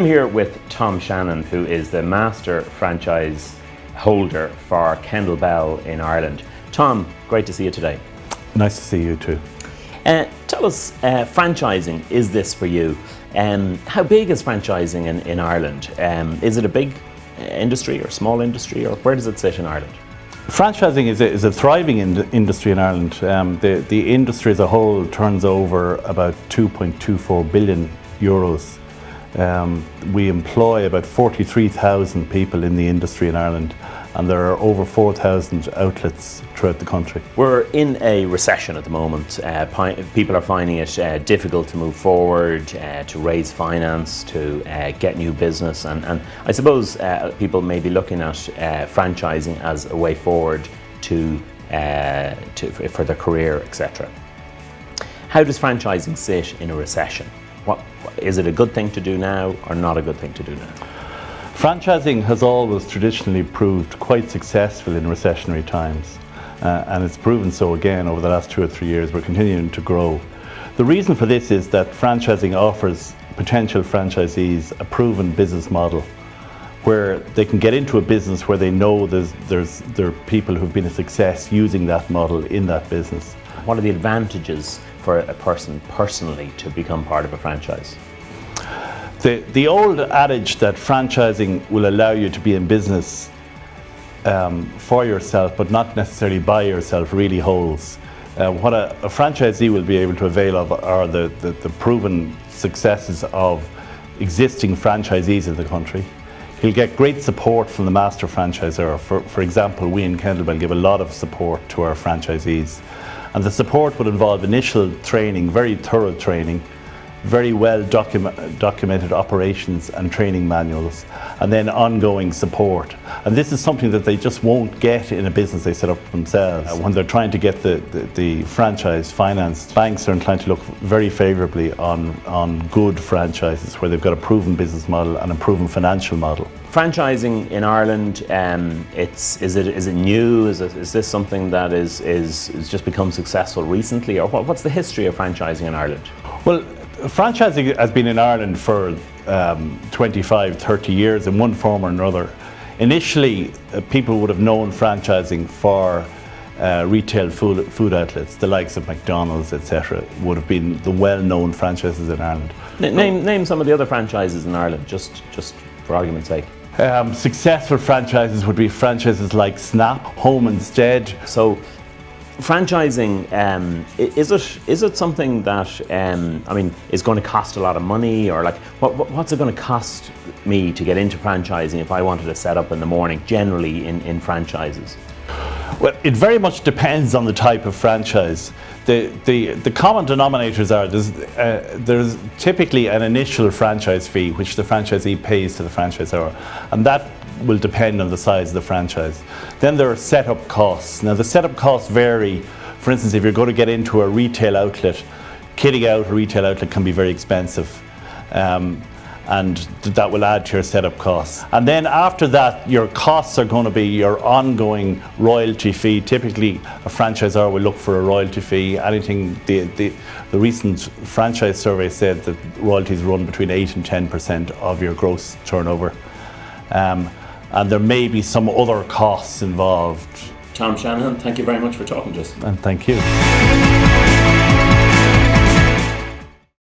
I'm here with Tom Shannon, who is the master franchise holder for Kendall Bell in Ireland. Tom, great to see you today. Nice to see you too. Tell us, franchising, is this for you? How big is franchising in Ireland? Is it a big industry or small industry, or where does it sit in Ireland? Franchising is a thriving industry in Ireland. The industry as a whole turns over about 2.24 billion euros. We employ about 43,000 people in the industry in Ireland, and there are over 4,000 outlets throughout the country. We're in a recession at the moment. People are finding it difficult to move forward, to raise finance, to get new business, and I suppose people may be looking at franchising as a way forward for their career, etc. How does franchising sit in a recession? Is it a good thing to do now or not a good thing to do now? Franchising has always traditionally proved quite successful in recessionary times, and it's proven so again over the last 2 or 3 years. We're continuing to grow. The reason for this is that franchising offers potential franchisees a proven business model where they can get into a business where they know there are people who've been a success using that model in that business. What are the advantages for a person personally to become part of a franchise? The old adage that franchising will allow you to be in business for yourself but not necessarily by yourself really holds. What a franchisee will be able to avail of are the proven successes of existing franchisees in the country. He'll get great support from the master franchisor. For example, we in Kendall Bell give a lot of support to our franchisees. And the support would involve initial training, very thorough training, very well documented operations and training manuals, and then ongoing support. And this is something that they just won't get in a business they set up themselves. When they're trying to get the franchise financed, banks are inclined to look very favourably on good franchises where they've got a proven business model and a proven financial model. Franchising in Ireland, is it new? Is this something that is just become successful recently, or what's the history of franchising in Ireland? Well, franchising has been in Ireland for 25, 30 years in one form or another. Initially, people would have known franchising for retail food outlets, the likes of McDonald's, etc. would have been the well-known franchises in Ireland. Name some of the other franchises in Ireland, just for argument's sake. Successful franchises would be franchises like Snap, Home Instead. So, franchising, is it something that is going to cost a lot of money, or like what's it going to cost me to get into franchising if I wanted to set up in the morning, generally in franchises? Well, it very much depends on the type of franchise. The common denominators are there's typically an initial franchise fee which the franchisee pays to the franchisor, and that will depend on the size of the franchise. Then there are setup costs. Now the setup costs vary. For instance, if you're going to get into a retail outlet, kitting out a retail outlet can be very expensive. And that will add to your setup costs. And then after that, your costs are going to be your ongoing royalty fee. Typically, a franchisor will look for a royalty fee. Anything, the recent franchise survey said that royalties run between 8 and 10% of your gross turnover. And there may be some other costs involved. Tom Shanahan, thank you very much for talking to us. And thank you.